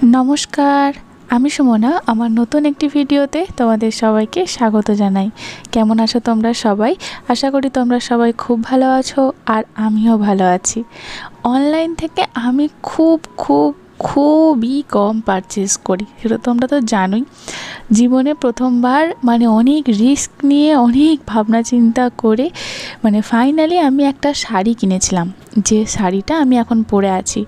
नमस्कार আমি সুমনা আমার নতুন একটি ভিডিওতে তোমাদের সবাইকে স্বাগত জানাই। কেমন আছো তোমরা সবাই? আশা করি তোমরা সবাই খুব ভালো আছো আর আমিও ভালো আছি। অনলাইন থেকে আমি খুবই কম পারচেজ করি, সেটা তোমরা তো জানোই। জীবনে প্রথমবার অনেক রিস্ক নিয়ে অনেক ভাবনা চিন্তা করে ফাইনালি আমি একটা শাড়ি কিনেছিলাম, যে শাড়িটা আমি এখন পরে আছি।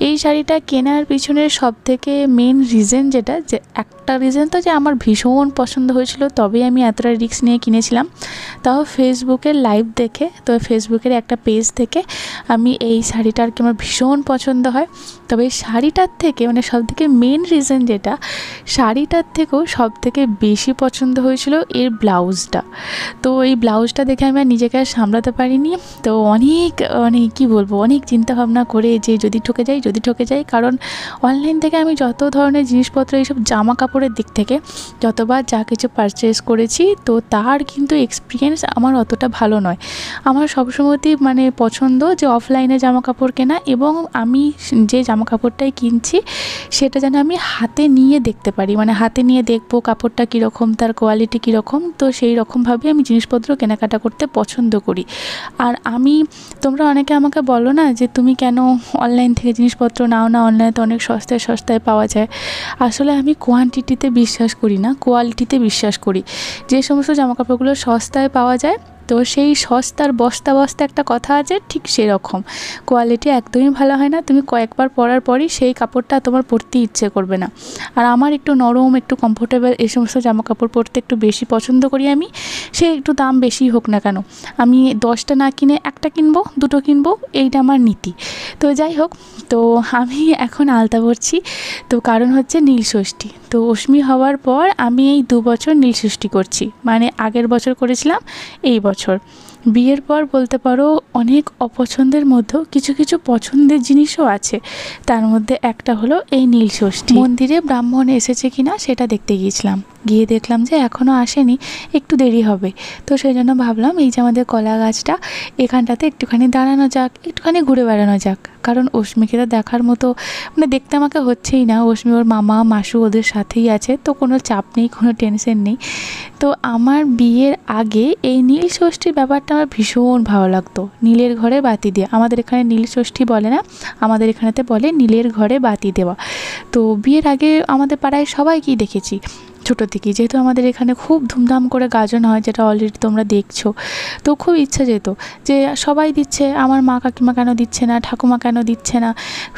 এই শাড়িটা কেনার পিছনের সবথেকে মেন রিজন যেটা, যে একটা রিজন তো যে আমার ভীষণ পছন্দ হয়েছিল, তবেই আমি এতটা রিস্ক নিয়ে কিনেছিলাম, তাও ফেসবুকের লাইভ দেখে। তো ফেসবুকের একটা পেজ থেকে আমি এই শাড়িটা আর কি আমার ভীষণ পছন্দ হয়। তবে এই শাড়িটার থেকে সবথেকে মেন রিজন যেটা, শাড়িটার থেকেও সবথেকে বেশি পছন্দ হয়েছিল এর ব্লাউজটা। তো এই ব্লাউজটা দেখে আমি আর নিজেকে আর সামলাতে পারিনি। তো অনেক কী বলবো, অনেক চিন্তাভাবনা করে যে যদি ঠকে যাই, কারণ অনলাইন থেকে আমি যত ধরনের জিনিসপত্র, এইসব জামা কাপড়ের দিক থেকে যতবার যা কিছু পারচেস করেছি, তো তার কিন্তু এক্সপিরিয়েন্স আমার অতটা ভালো নয়। আমার সবসময়তেই পছন্দ যে অফলাইনে জামা কাপড় কেনা, এবং আমি যে জামা কাপড়টাই কিনছি সেটা যেন আমি হাতে নিয়ে দেখতে পারি, হাতে নিয়ে দেখবো কাপড়টা কীরকম, তার কোয়ালিটি কীরকম। তো সেই রকমভাবে আমি জিনিসপত্র কেনাকাটা করতে পছন্দ করি। আর তোমরা অনেকে আমাকে বলো না যে তুমি কেন অনলাইন থেকে জিনিসপত্র নাও না, অনলাইনে তো অনেক সস্তায় পাওয়া যায়। আসলে আমি কোয়ান্টিটিতে বিশ্বাস করি না, কোয়ালিটিতে বিশ্বাস করি। যে সমস্ত জামাকাপড়গুলো সস্তায় পাওয়া যায়, তো সেই সস্তার বস্তা একটা কথা আছে, ঠিক সেরকম কোয়ালিটি একদমই ভালো হয় না। তুমি কয়েকবার পরার পরই সেই কাপড়টা তোমার পরতে ইচ্ছে করবে না। আর আমার একটু নরম, একটু কমফোর্টেবল এই সমস্ত জামা কাপড় পরতে একটু বেশি পছন্দ করি আমি। সে একটু দাম বেশি হোক না কেন, আমি 10টা না কিনে একটা কিনবো, দুটো কিনবো, এইটা আমার নীতি। তো যাই হোক, তো আমি এখন আলতা পরছি। তো কারণ হচ্ছে নীলষষ্ঠী। তো অষ্টমী হওয়ার পর আমি এই 2 বছর নীলষষ্ঠী করছি, আগের বছর করেছিলাম, এই বছর। বিয়ের পর বলতে পারো অনেক অপছন্দের মধ্যেও কিছু পছন্দের জিনিসও আছে। তার মধ্যে একটা হলো এই নীলষষ্ঠী। মন্দিরে ব্রাহ্মণ এসেছে কিনা সেটা দেখতে গিয়েছিলাম, গিয়ে দেখলাম যে এখনও আসেনি, একটু দেরি হবে। তো সেই জন্য ভাবলাম এই যে আমাদের কলা গাছটা, এখানটাতে একটুখানি দাঁড়ানো যাক, একটুখানি ঘুরে বেড়ানো যাক। কারণ অষ্টমীকে তো দেখার মতো দেখতে আমাকে হচ্ছেই না। অষ্টমী ওর মামা মাসু ওদের সাথেই আছে, তো কোনো চাপ নেই, কোনো টেনশন নেই। তো আমার বিয়ের আগে এই নীলষষ্ঠীর ব্যাপারটা আমার ভীষণ ভালো লাগতো। নীলের ঘরে বাতি দেওয়া, আমাদের এখানে নীলষষ্ঠী বলে না, আমাদের এখানেতে বলে নীলের ঘরে বাতি দেওয়া। তো বিয়ের আগে আমাদের পাড়ায় সবাইকেই দেখেছি ছোটো থেকেই, যেহেতু আমাদের এখানে খুব ধুমধাম করে গাজন হয়, যেটা অলরেডি তোমরা দেখছো। তো খুব ইচ্ছা যেত যে সবাই দিচ্ছে, আমার মা কাকিমা কেন দিচ্ছে না, ঠাকুমা কেন দিচ্ছে না,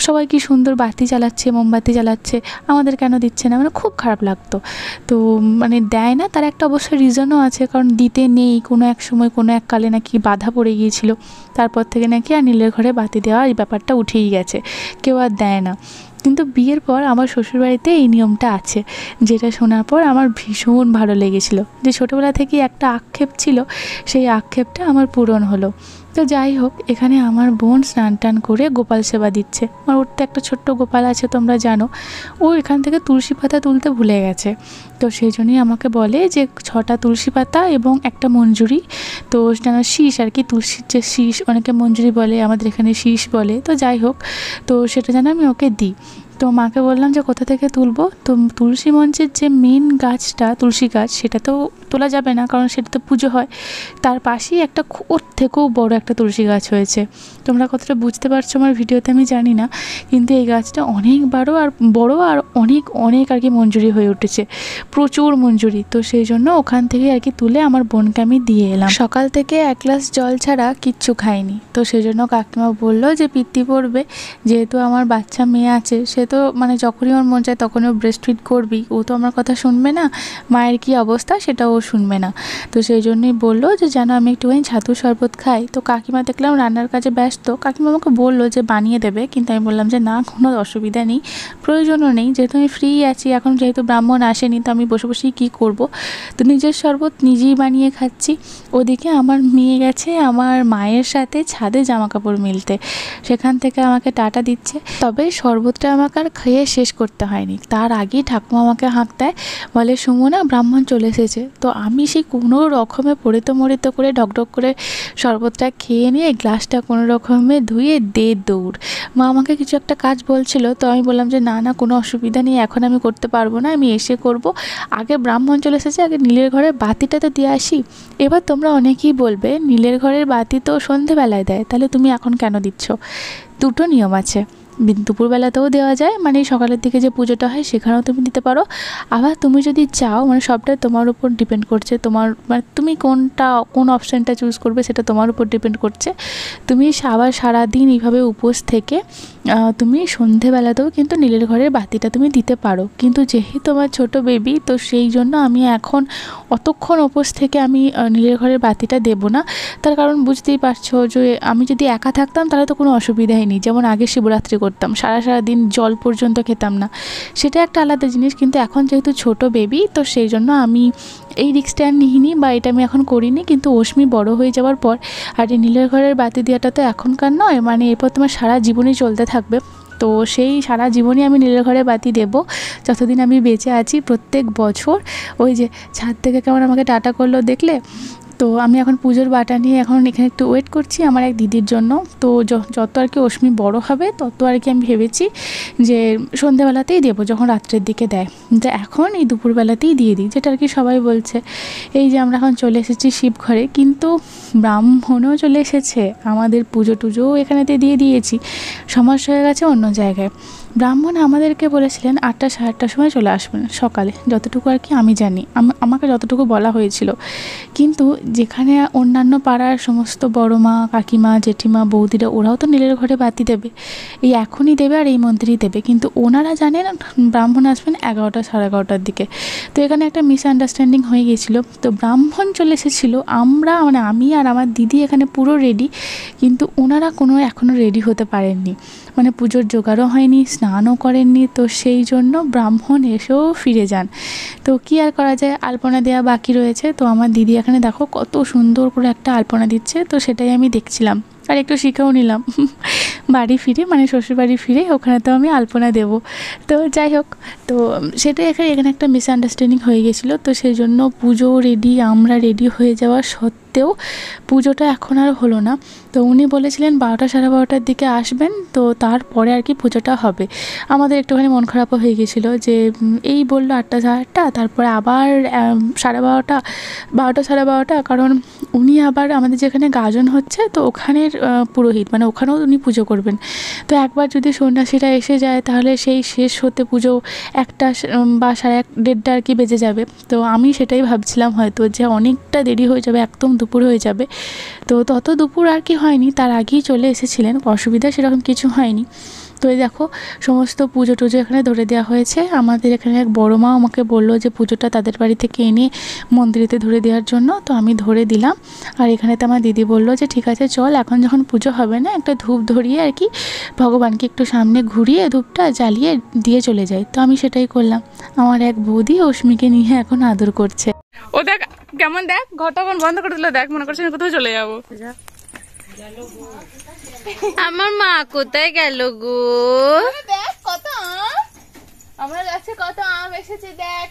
সবাই কি সুন্দর বাতি জ্বালাচ্ছে, মোমবাতি জ্বালাচ্ছে, আমাদের কেন দিচ্ছে না, খুব খারাপ লাগতো। তো দেয় না, তার একটা অবশ্য রিজনও আছে, কারণ দিতে নেই, কোনো এক সময় কোনো এক কালে নাকি বাধা পড়ে গিয়েছিল, তারপর থেকে নাকি আর নীলের ঘরে বাতি দেওয়া এই ব্যাপারটা উঠেই গেছে, কেউ আর দেয় না। কিন্তু বিয়ের পর আমার শ্বশুরবাড়িতে এই নিয়মটা আছে, যেটা শোনার পর আমার ভীষণ ভালো লেগেছিল। যে ছোটোবেলা থেকেই একটা আক্ষেপ ছিল, সেই আক্ষেপটা আমার পূরণ হলো। তো যাই হোক, এখানে আমার বোন স্নান টান করে গোপাল সেবা দিচ্ছে। আমার ওর তো একটা ছোট্ট গোপাল আছে, তোমরা জানো। ও এখান থেকে তুলসী পাতা তুলতে ভুলে গেছে, তো সেই জন্যই আমাকে বলে যে 6টা তুলসী পাতা এবং একটা মঞ্জুরি, তো যেন শীষ আর কি, তুলসীর যে শীষ, অনেকে মঞ্জুরি বলে, আমাদের এখানে শীষ বলে। তো যাই হোক, তো সেটা যেন আমি ওকে দিই। তো মাকে বললাম যে কোথা থেকে তুলবো। তো তুলসী মঞ্চের যে মেন গাছটা, তুলসী গাছ, সেটা তো তোলা যাবে না, কারণ সেটা তো পুজো হয়। তার পাশেই একটা ওর থেকেও বড় একটা তুলসী গাছ হয়েছে। তোমরা কতটা বুঝতে পারছো আমার ভিডিওতে আমি জানি না, কিন্তু এই গাছটা অনেক বড় আর অনেক আর কি মঞ্জুরি হয়ে উঠেছে, প্রচুর মঞ্জুরি। তো সেই জন্য ওখান থেকে আর কি তুলে আমার বোনকে আমি দিয়ে এলাম। সকাল থেকে 1 গ্লাস জল ছাড়া কিচ্ছু খাইনি। তো সেই জন্য কাকিমা বললো যে পিত্তি পড়বে, যেহেতু আমার বাচ্চা মেয়ে আছে, সে তো যখনই ওর মন চায় তখনই ও ব্রেস্ট ফিড করবি, ও তো আমার কথা শুনবে না, মায়ের কি অবস্থা সেটা ও শুনবে না। তো সেই জন্যই বললো যে যেন আমি একটুখানি ছাতু শরবত খাই। তো কাকিমা দেখলাম রান্নার কাজে ব্যস্ত, কাকিমা আমাকে বললো যে বানিয়ে দেবে, কিন্তু আমি বললাম যে না, কোনো অসুবিধা নেই, প্রয়োজনও নেই, যেহেতু আমি ফ্রি আছি এখন, যেহেতু ব্রাহ্মণ আসেনি, তো আমি বসে বসেই কী করবো। তো নিজের শরবত নিজেই বানিয়ে খাচ্ছি। ওদিকে আমার মেয়ে গেছে আমার মায়ের সাথে ছাদে জামা কাপড় মিলতে, সেখান থেকে আমাকে টাটা দিচ্ছে। তবে শরবতটা আমাকে আর খেয়ে শেষ করতে হয়নি, তার আগেই ঠাকুমা আমাকে হাঁক দেয়, বলে সুমনা ব্রাহ্মণ চলে এসেছে। তো আমি সেই কোনো রকমে পড়িত মরিত করে ঢকঢক করে শরবতটা খেয়ে নিয়ে গ্লাসটা কোনো রকমে ধুয়ে দৌড়। মা আমাকে কিছু একটা কাজ বলছিল, তো আমি বললাম যে না না কোনো অসুবিধা নেই, এখন আমি করতে পারবো না, আমি এসে করব, আগে ব্রাহ্মণ চলে এসেছে, আগে নীলের ঘরের বাতিটা তো দিয়ে আসি। এবার তোমরা অনেকেই বলবে নীলের ঘরের বাতি তো সন্ধেবেলায় দেয়, তাহলে তুমি এখন কেন দিচ্ছ? দুটো নিয়ম আছে, দুপুরবেলাতেও দেওয়া যায়, মানে সকালের দিকে যে পুজোটা হয় সেখানেও তুমি দিতে পারো। আবার তুমি যদি চাও, মানে সবটাই তোমার উপর ডিপেন্ড করছে, তোমার মানে তুমি কোন অপশানটা চুজ করবে সেটা তোমার উপর ডিপেন্ড করছে। তুমি আবার সারাদিন এইভাবে উপোস থেকে তুমি সন্ধেবেলাতেও কিন্তু নীলের ঘরের বাতিটা তুমি দিতে পারো। কিন্তু যেহেতু তোমার ছোট বেবি, তো সেই জন্য আমি এখন অতক্ষণ উপোস থেকে আমি নীলের ঘরের বাতিটা দেবো না। তার কারণ বুঝতেই পারছো যে আমি যদি একা থাকতাম তাহলে তো কোনো অসুবিধাই নেই, যেমন আগে শিবরাত্রি করতাম, সারা দিন জল পর্যন্ত খেতাম না, সেটা একটা আলাদা জিনিস। কিন্তু এখন যেহেতু ছোট বেবি, তো সেই জন্য আমি এই রিস্কটা আর নিইনি, বা এটা আমি এখন করিনি। কিন্তু অশ্মি বড় হয়ে যাওয়ার পর আর এই নীলের ঘরের বাতি দেওয়াটা তো এখনকার নয়, মানে এরপর তোমার সারা জীবনই চলতে থাকবে। তো সেই সারা জীবনই আমি নীলের ঘরে বাতি দেব যতদিন আমি বেঁচে আছি। প্রত্যেক বছর ওই যে ছাদ থেকে কেমন আমাকে টাটা করলো দেখলে। তো আমি এখন পুজোর বাটা নিয়ে এখন এখানে একটু ওয়েট করছি আমার এক দিদির জন্য। তো যত আর কি অশ্মি বড় হবে তত আর কি আমি ভেবেছি যে সন্ধ্যেবেলাতেই দেবো, যখন রাত্রের দিকে দেয়, তো এখন এই দুপুরবেলাতেই দিয়ে দিই, যেটা আর কি সবাই বলছে। এই যে আমরা এখন চলে এসেছি শিবঘরে, কিন্তু ব্রাহ্মণও চলে এসেছে, আমাদের পুজো টুজোও এখানেতে দিয়ে দিয়েছি, সমস্যা হয়ে গেছে অন্য জায়গায়। ব্রাহ্মণ আমাদেরকে বলেছিলেন 8টা সাড়ে 8টার সময় চলে আসবেন সকালে, যতটুকু আর কি আমি জানি, আমাকে যতটুকু বলা হয়েছিল। কিন্তু যেখানে অন্যান্য পাড়ার সমস্ত বড় মা, কাকিমা, জেঠিমা, বৌদিরা ওরাও তো নীলের ঘরে বাতি দেবে, এই এখনই দেবে আর এই মন্দিরেই দেবে, কিন্তু ওনারা জানেন ব্রাহ্মণ আসবেন 11টা সাড়ে 11টার দিকে। তো এখানে একটা মিসআন্ডারস্ট্যান্ডিং হয়ে গিয়েছিলো। তো ব্রাহ্মণ চলে এসেছিলো, আমরা মানে আমি আর আমার দিদি এখানে পুরো রেডি, কিন্তু ওনারা এখনও রেডি হতে পারেননি, মানে পুজোর জোগাড়ও হয়নি, স্নানও করেননি। তো সেই জন্য ব্রাহ্মণ এসেও ফিরে যান। তো কী আর করা যায়, আলপনা দেওয়া বাকি রয়েছে। তো আমার দিদি এখানে দেখো কত সুন্দর করে একটা আলপনা দিচ্ছে, তো সেটাই আমি দেখছিলাম আর একটু শিখেও নিলাম। বাড়ি ফিরে মানে শ্বশুরবাড়ি ফিরে ওখানে তো আমি আলপনা দেবো। তো যাই হোক, তো সেটাই এখানে একটা মিসআন্ডারস্ট্যান্ডিং হয়ে গেছিলো। তো সেই জন্য পুজো রেডি, আমরা রেডি হয়ে যাওয়া সত্ত্বেও পুজোটা এখন আর হলো না। তো উনি বলেছিলেন 12টা সাড়ে 12টার দিকে আসবেন, তো তারপরে আর কি পুজোটা হবে। আমাদের একটুখানি মন খারাপও হয়ে গেছিলো যে এই বললো 8টা সাড়ে 8টা, তারপরে আবার 12:30, 12টা সাড়ে 12টা, কারণ উনি আবার আমাদের যেখানে গাজন হচ্ছে তো ওখানের পুরোহিত, মানে ওখানেও উনি পুজো করবেন। তো একবার যদি সন্ন্যাসীরা এসে যায় তাহলে সেই শেষ হতে পুজো 1টা বা 1:30 আর কি বেজে যাবে। তো আমি সেটাই ভাবছিলাম হয়তো যে অনেকটা দেরি হয়ে যাবে, একদম দুপুর হয়ে যাবে। তো তত দুপুর আর কি হয়নি, তার আগেই চলে এসেছিলেন, অসুবিধা সেরকম কিছু হয়নি। তো এই দেখো সমস্ত পুজো টুজো এখানে ধরে দেওয়া হয়েছে। আমাদের এখানে এক বড় মা আমাকে বললো যে পুজোটা তাদের বাড়ি থেকে এনে মন্দিরেতে ধরে দেওয়ার জন্য, তো আমি ধরে দিলাম। আর এখানেতে আমার দিদি বললো যে ঠিক আছে চল, এখন যখন পুজো হবে না, একটা ধূপ ধরিয়ে আর কি ভগবানকে একটু সামনে ঘুরিয়ে ধূপটা জ্বালিয়ে দিয়ে চলে যাই। তো আমি সেটাই করলাম। আমার এক বৌদি অশ্মিকে নিয়ে এখন আদর করছে। ও দেখ কেমন, দেখ ঘরটা এখন বন্ধ করে দিল, দেখ মনে করছে আমি কোথাও চলে যাবো। আমার মা কোথায় গেল গো? দেখ কত আম, আমার গাছে কত আম এসেছে, দেখ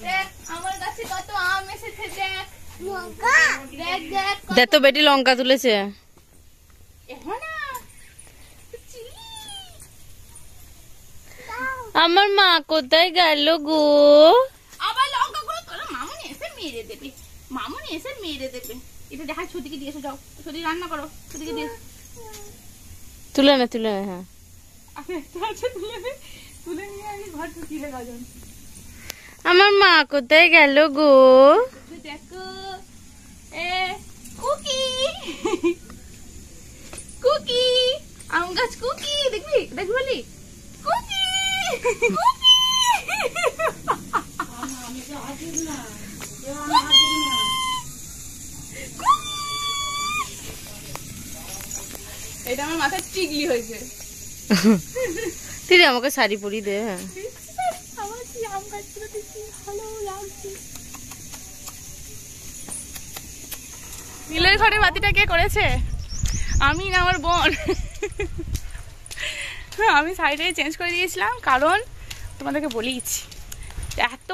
দেখ আমার গাছে কত আম এসেছে, দেখ দেখ দেখ দেখ তো বেটি লঙ্কা তুলেছে। আমার মা কোথায় গেল গো? আবার লঙ্কা গুলো তোরা মামুনি এসে মেরে দেবে, মামুনি এসে মেরে দেবে। এটা দেখা ছুটিকে দিয়েছো, যাও ছুটি রান্না করো, ছুটিকে দিয়ে তুলে না তুলে না। হ্যাঁ তুলে নিয়ে আমি ঘর ঢুকিয়ে গাজন। আমার মা কোথায় গেল গো? দেখো এ কুকি, কুকি আম গাছ, কুকি দেখবি, দেখবি বলি কুকি, কুকি এটা আমার মাথায় টিকলি হয়েছে। তুই আমাকে শাড়ি পরিয়ে দে। হ্যাঁ নীলের ঘরে বাতিটা কে করেছে? আমি না আমার বোন। আমি শাড়িটাই চেঞ্জ করে দিয়েছিলাম, কারণ তোমাদেরকে বলেইছি এত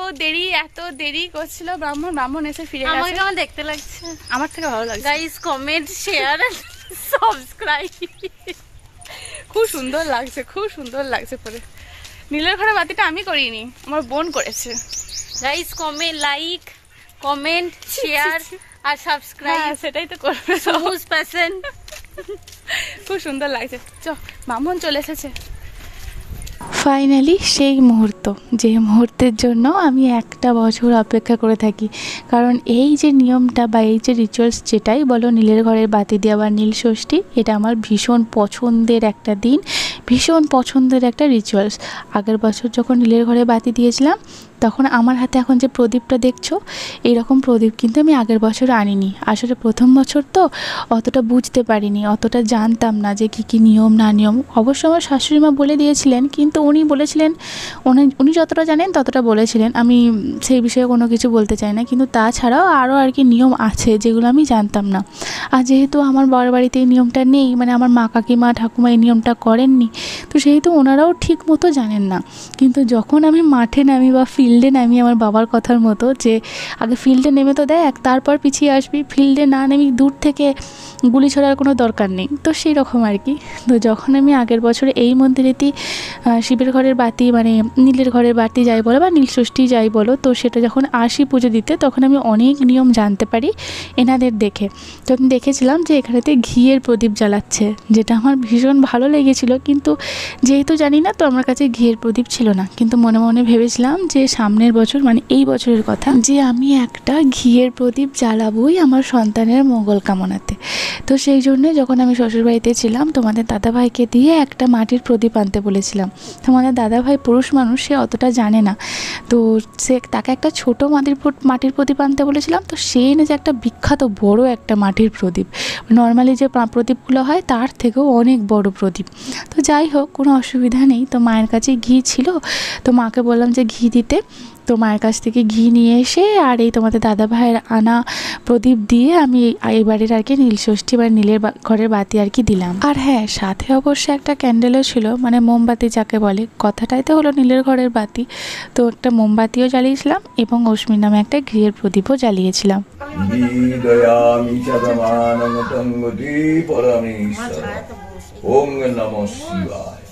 দেরি করছিল ব্রাহ্মণ এসে ফিরে গেছে। আমাকে কেমন দেখতে লাগছে? আমার থেকে ভালো লাগছে। Guys comment share subscribe. খুব সুন্দর লাগছে পরে। নীলের ঘরে বাতিটা আমি করিনি, আমার বোন করেছে। গাইস লাইক কমেন্ট শেয়ার আর সাবস্ক্রাইব, সেটাই তো করবে। সমুজ প্যাশন। খুব সুন্দর লাগছে। ব্রাহ্মণ চলে এসেছে ফাইনালি। সেই মুহূর্ত, যে মুহূর্তের জন্য আমি একটা বছর অপেক্ষা করে থাকি। কারণ এই যে নিয়মটা বা এই যে রিচুয়ালস, যেটাই বলো, নীলের ঘরের বাতি দেওয়া বা নীল ষষ্ঠী, এটা আমার ভীষণ পছন্দের একটা দিন, ভীষণ পছন্দের একটা রিচুয়ালস। আগের বছর যখন নীলের ঘরে বাতি দিয়েছিলাম, তখন আমার হাতে এখন যে প্রদীপটা দেখছো, এইরকম প্রদীপ কিন্তু আমি আগের বছর আনিনি। আসলে প্রথম বছর তো অতটা বুঝতে পারিনি, অতটা জানতাম না যে কী কী নিয়ম না নিয়ম। অবশ্য আমার শাশুড়ি মা বলে দিয়েছিলেন, কিন্তু উনি বলেছিলেন, উনি যতটা জানেন ততটা বলেছিলেন, আমি সেই বিষয়ে কোনো কিছু বলতে চাই না। কিন্তু তাছাড়াও আরও আর কি নিয়ম আছে যেগুলো আমি জানতাম না। আর যেহেতু আমার বড় বাড়িতে এই নিয়মটা নেই, মানে আমার মা কাকিমা ঠাকুমা এই নিয়মটা করেননি, তো সেহেতু ওনারাও ঠিক মতো জানেন না। কিন্তু যখন আমি মাঠে নামি বা ফিল্ডে নামি, আমার বাবার কথার মতো, যে আগে ফিল্ডে নেমে তো দেখ, তারপর পিছিয়ে আসবি, ফিল্ডে না নেমে দূর থেকে গুলি ছোড়ার কোনো দরকার নেই, তো সেই রকম আর কি। তো যখন আমি আগের বছরে এই মন্দিরেতেই শিবের ঘরের বাতি, মানে নীলের ঘরের বাতি যাই বলো বা নীল ষষ্ঠী যাই বলো, তো সেটা যখন আসি পুজো দিতে, তখন আমি অনেক নিয়ম জানতে পারি এনাদের দেখে। তো আমি দেখেছিলাম যে এখানেতে ঘিয়ের প্রদীপ জ্বালাচ্ছে, যেটা আমার ভীষণ ভালো লেগেছিলো। কিন্তু যেহেতু জানি না, তো আমার কাছে ঘিয়ের প্রদীপ ছিল না। কিন্তু মনে মনে ভেবেছিলাম যে সামনের বছর, মানে এই বছরের কথা, যে আমি একটা ঘিয়ের প্রদীপ জ্বালাবই আমার সন্তানের মঙ্গল কামনাতে। তো সেই জন্যে যখন আমি শ্বশুরবাড়িতে ছিলাম, তোমাদের দাদাভাইকে দিয়ে একটা মাটির প্রদীপ আনতে বলেছিলাম। তোমাদের দাদাভাই পুরুষ মানুষ, সে অতটা জানে না, তো তাকে একটা ছোটো মাটির প্রদীপ আনতে বলেছিলাম। তো সে এনেছে একটা বিখ্যাত বড় একটা মাটির প্রদীপ, নর্মালি যে প্রদীপগুলো হয় তার থেকেও অনেক বড় প্রদীপ। তো যাই হোক, কোনো অসুবিধা নেই। তো মায়ের কাছে ঘি ছিল, তো মাকে বললাম যে ঘি দিতে। তো মায়ের কাছ থেকে ঘি নিয়ে এসে আর এই তোমাদের দাদা ভাইয়ের আনা প্রদীপ দিয়ে আমি এবারের আর কি নীল ষষ্ঠী বা নীলের ঘরের বাতি আর কি দিলাম। আর হ্যাঁ, সাথে অবশ্যই একটা ক্যান্ডেলও ছিল, মানে মোমবাতি যাকে বলে, কথাটাই তো হলো নীলের ঘরের বাতি। তো একটা মোমবাতিও জ্বালিয়েছিলাম এবং অশ্মি নামে একটা ঘিয়ের প্রদীপও জ্বালিয়েছিলাম। ওম নমঃ শিবায়।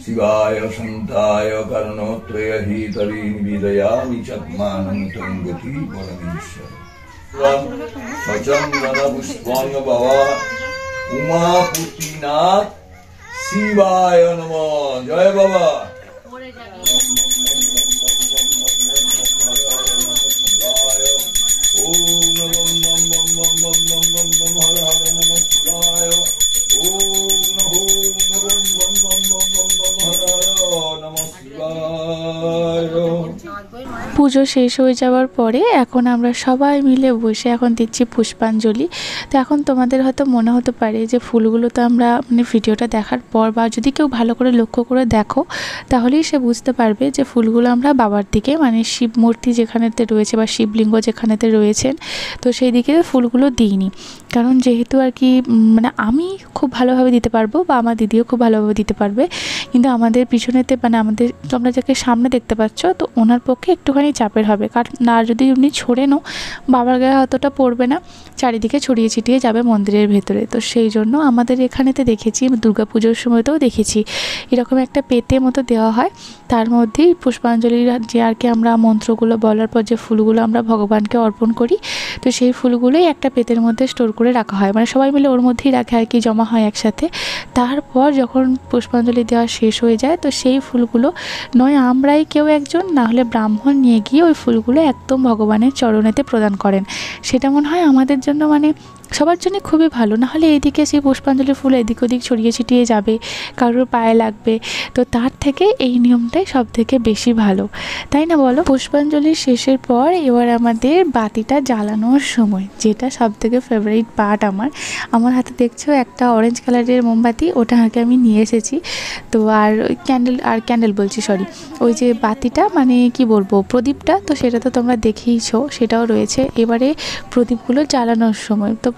শিবায় শান্তায় কারণত্রয় হিতরি নিবেদয়ামি চাত্মানং তং গতি পরমেশ্বর। সচন্দন পুষ্পাঙ্গ বাবা উমাপতিনাথ শিবায় নমঃ। জয় বাবা। পুজো শেষ হয়ে যাওয়ার পরে এখন আমরা সবাই মিলে বসে এখন দিচ্ছি পুষ্পাঞ্জলি। তো এখন তোমাদের হয়তো মনে হতে পারে যে ফুলগুলো তো আমরা মানে ভিডিওটা দেখার পর বা যদি কেউ ভালো করে লক্ষ্য করে দেখো, তাহলেই সে বুঝতে পারবে যে ফুলগুলো আমরা বাবার দিকে, মানে শিব মূর্তি যেখানেতে রয়েছে বা শিবলিঙ্গ যেখানেতে রয়েছেন, তো সেই দিকে ফুলগুলো দিইনি। কারণ যেহেতু আর কি মানে আমি খুব ভালোভাবে দিতে পারবো বা আমার দিদিও খুব ভালোভাবে দিতে পারবে, কিন্তু আমাদের পিছনেতে মানে আমাদের তোমরা যাকে সামনে দেখতে পাচ্ছ, তো ওনার পক্ষে একটুখানি চাপের হবে। কারণ না, যদি উনি ছড়ে নাও, বাবার গায়ে অতটা পড়বে না, চারিদিকে ছড়িয়ে ছিটিয়ে যাবে মন্দিরের ভেতরে। তো সেই জন্য আমাদের এখানেতে দেখেছি, দুর্গা পুজোর সময়তেও দেখেছি, এরকম একটা পেতে মতো দেওয়া হয়, তার মধ্যেই পুষ্পাঞ্জলির যে আর কি আমরা মন্ত্রগুলো বলার পর যে ফুলগুলো আমরা ভগবানকে অর্পণ করি, তো সেই ফুলগুলোই একটা পেতের মধ্যে স্টোর করে রাখা হয়, মানে সবাই মিলে ওর মধ্যেই রাখে আর কি, জমা হয় একসাথে। তারপর যখন পুষ্পাঞ্জলি দেওয়া শেষ হয়ে যায়, তো সেই ফুলগুলো নয় আমরাই কেউ একজন, না হলে ব্রাহ্মণ নিয়ে গিয়ে ওই ফুলগুলো একদম ভগবানের চরণেতে প্রদান করেন। সেটা মনে হয় আমাদের জন্য মানে সবার জন্য খুবই ভালো। না হলে এইদিকে সেই পুষ্পাঞ্জলি ফুল এদিক ওদিক ছড়িয়ে ছিটিয়ে যাবে, কারোর পায়ে লাগবে, তো তার থেকে এই নিয়মটাই সব থেকে বেশি ভালো, তাই না বলো? পুষ্পাঞ্জলি শেষের পর এবার আমাদের বাতিটা জ্বালানোর সময়, যেটা সব থেকে ফেভারিট পার্ট আমার হাতে দেখছো একটা অরেঞ্জ কালারের মোমবাতি, ওটা আগে আমি নিয়ে এসেছি। তো আর ওই ক্যান্ডেল বলছি, সরি, ওই যে বাতিটা মানে কি বলবো, প্রদীপটা, তো সেটা তো তোমরা দেখেইছো, সেটাও রয়েছে। এবারে প্রদীপগুলো জ্বালানোর সময়, তো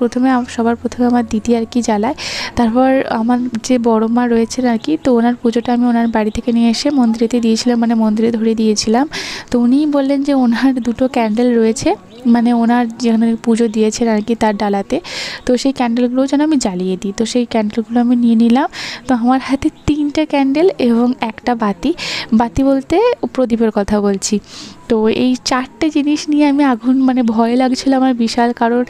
সবার প্রথমে আমার দিদি আর কি জ্বালায়, তারপর আমার যে বড় মা রয়েছেন আর কি, তো ওনার পুজোটা আমি ওনার বাড়ি থেকে নিয়ে এসে মন্দিরেতে দিয়েছিলাম, মানে মন্দিরে ধরে দিয়েছিলাম। তো উনিই বললেন যে ওনার দুটো ক্যান্ডেল রয়েছে, মানে ওনার যেখানে পুজো দিয়েছেন আর কি তার ডালাতে, তো সেই ক্যান্ডেলগুলো যেন আমি জ্বালিয়ে দিই। তো সেই ক্যান্ডেলগুলো আমি নিয়ে নিলাম। তো আমার হাতে 3টে ক্যান্ডেল এবং একটা বাতি বলতে প্রদীপের কথা বলছি। তো এই 4টে জিনিস নিয়ে আমি আগুন, মানে ভয় লাগছিল আমার বিশাল, কারণ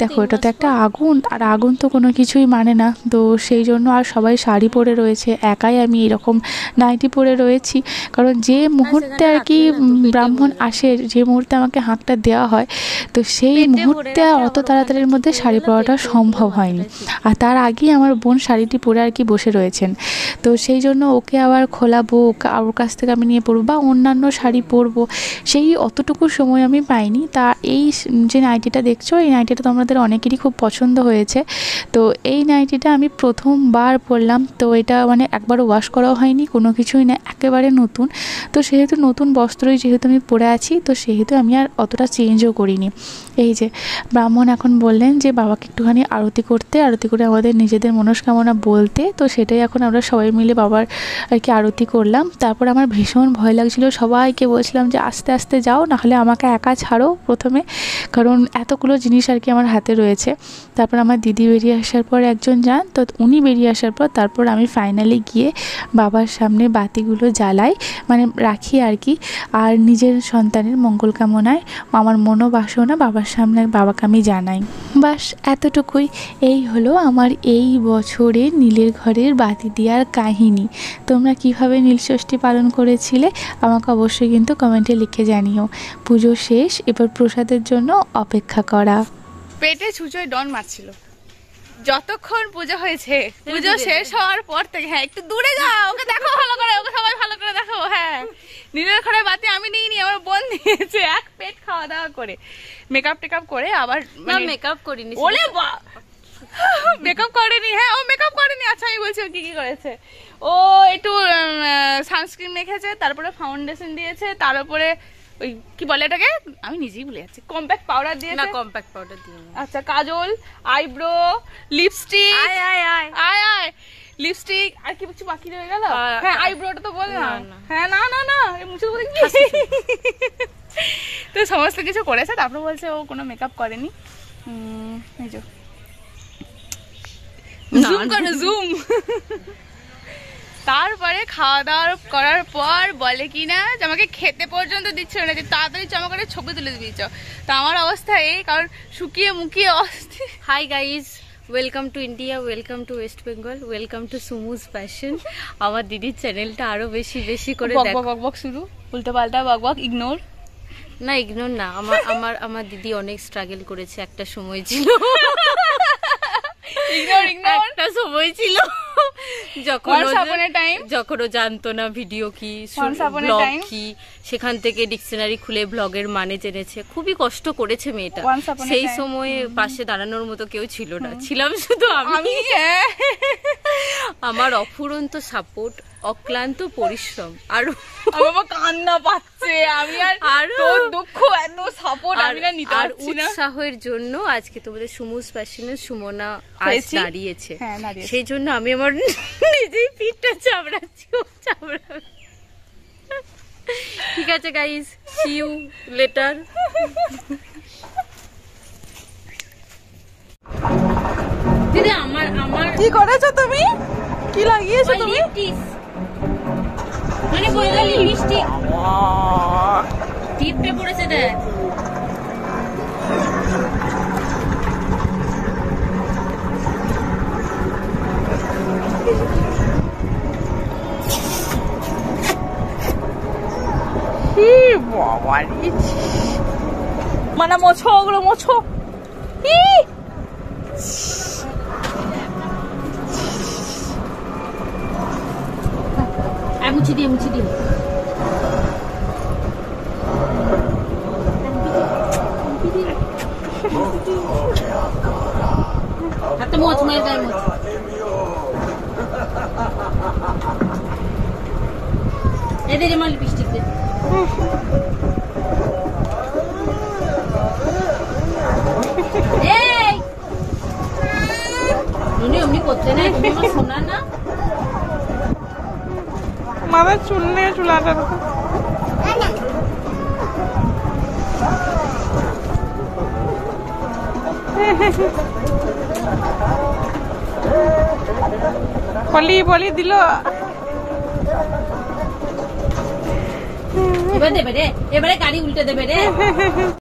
দেখো এটা তো একটা আগুন, আর আগুন তো কোনো কিছুই মানে না। তো সেই জন্য, আর সবাই শাড়ি পরে রয়েছে, একাই আমি এরকম নাইটি পরে রয়েছি, কারণ যে মুহূর্তে আর কি ব্রাহ্মণ আসে, যে মুহূর্তে আমাকে হাঁকটা দেওয়া হয়, তো সেই মুহূর্তে অত তাড়াতাড়ির মধ্যে শাড়ি পরাটা সম্ভব হয়নি। আর তার আগেই আমার বোন শাড়িটি পরে আর কি বসে রয়েছেন। তো সেই জন্য ওকে আবার খোলাবো, ওর কাছ থেকে আমি নিয়ে পরবো বা অন্যান্য শাড়ি পরবো, সেই অতটুকু সময় আমি পাইনি। তা এই যে নাইটিটা দেখছো, এই নাইটিটা তো আমাদের অনেকেরই খুব পছন্দ হয়েছে। তো এই নাইটিটা আমি প্রথমবার পরলাম। তো এটা মানে একবারও ওয়াশ করাও হয়নি, কোনো কিছুই না, একেবারে নতুন। তো সেহেতু নতুন বস্ত্রই যেহেতু আমি পরে আছি, তো সেহেতু আমি আর অতটা চেঞ্জও করিনি। এই যে ব্রাহ্মণ এখন বললেন যে বাবাকে একটুখানি আরতি করে আমাদের নিজেদের মনস্কামনা বলতে, তো সেটাই এখন আমরা সবাই মিলে বাবার আর কি আরতি করলাম। তারপর আমার ভীষণ ভয় লাগছিল, সবাইকে বলছিলাম যে আস্তে আস্তে যাও, নাহলে আমাকে একা ছাড়ো প্রথমে, কারণ এতগুলো জিনিস আর কি আমার হাতে রয়েছে। তারপর আমার দিদি বেরিয়ে আসার পর একজন যান, তো উনি বেরিয়ে আসার পর তারপর আমি ফাইনালি গিয়ে বাবার সামনে বাতিগুলো জ্বালাই, মানে রাখি আর কি, আর নিজের সন্তানের মঙ্গল কামনায় আমার মনোবাসনা বাবার সামনে বাবাকে আমি জানাই। বাস এতটুকুই। এই হলো আমার এই বছরে নীলের ঘরের বাতি দেওয়ার কাহিনী। তোমরা কিভাবে নীলষষ্ঠী পালন করেছিলে আমাকে অবশ্যই কিন্তু কমেন্টে লিখে জানিও। পুজো শেষ, এবার প্রসাদের জন্য অপেক্ষা করা। পেটে ছুঁচোয় ডন মারছিল যতক্ষণ পুজো হয়েছে। পুজো শেষ হওয়ার পর থেকে, হ্যাঁ একটু দূরে যাও, ওকে দেখো ভালো করে, ওকে সবাই ভালো করে দেখো। হ্যাঁ, নীলের ঘরে বাতি আমি নিইনি, আমার বোন দিয়েছে, এক পেট খাওয়া দাওয়া করে মেকআপ টেকআপ করে। আবার মেকআপ করিনি, ওলে মেকআপ করেনি। হ্যাঁ ও মেকআপ করেনি। আচ্ছা আমি বলছি ও কি কি করেছে। ও একটু সানস্ক্রিন মেখেছে, তারপরে ফাউন্ডেশন দিয়েছে, তার উপরে ওই কি বলে এটাকে, আমি নিজেই ভুলে যাচ্ছি, কম্প্যাক্ট পাউডার দিয়েছে। না কম্প্যাক্ট পাউডার দিইনি। আচ্ছা কাজল, আইব্রো, লিপস্টিক, আয় লিপস্টিক, আর কি কিছু বাকি রয়ে গেল? হ্যাঁ আইব্রোটা তো বললাম। হ্যাঁ না মুছে বলে কি, তো সমস্ত কিছু করেছে। তারপর বলছে ও কোনো মেকআপ করেনি। এই যে জুম করো জুম। তারপরে খাওয়া দাওয়া করার পর বলে কিনা যে আমাকে খেতে পর্যন্ত দিচ্ছিল না, যে তাড়াতাড়ি জামা করে ছবি তুলে দিয়েছ। তো আমার অবস্থা এই, কারণ শুকিয়ে মুখিয়ে অস্থির। Hi guys, welcome to India, welcome to West Bengal, welcome to Sumuj fashion. আমার দিদির চ্যানেলটা আরো বেশি বেশি করে দেখো। বক শুরু, উল্টো পাল্টা বক, ইগনোর না ইগনোর না, আমার দিদি অনেক স্ট্রাগল করেছে। একটা সময় ছিল, একটা সময় ছিল যখন ও জানতো না ভিডিও কি, ব্লগ কি, সেখান থেকে ডিকশনারি খুলে ব্লগের মানে জেনেছে। খুবই কষ্ট করেছে মেয়েটা। সেই সময়ে পাশে দাঁড়ানোর মতো কেউ ছিল না, ছিলাম শুধু আমি। আমার অফুরন্ত সাপোর্ট, অক্লান্ত পরিশ্রম, আর কান্না পাচ্ছে আমি, আর তোর দুঃখ এত সাপোর্ট আমি না নিতে পারছি না। উৎসাহের জন্য আজকে তোমাদের সুমুজ ফ্যাশনের সুমনা আজ দাঁড়িয়েছে। সেই জন্য আমি আমার নিজেই পিঠটা চামড়াচ্ছি। ঠিক আছে গাইস, সি ইউ লেটার। দিদি আমার কি করেছো তুমি, কি লাগিয়েছো তুমি? মানে বললে লিপস্টিক টিপটা পড়েছে দেখ। মানে মোছো, ওগুলো মোছো। মুছি দিয়ে হাতে মোচ মেয়ে যায়, মোচ এদের আমার লিপস্টিক দে। উনি অমনি করতে না, তুমি আমার শোনা না। মাথার চুল নিয়ে চুলাটা বলি দিল। এবার দেবে রে, এবারে গাড়ি উল্টে দেবে রে।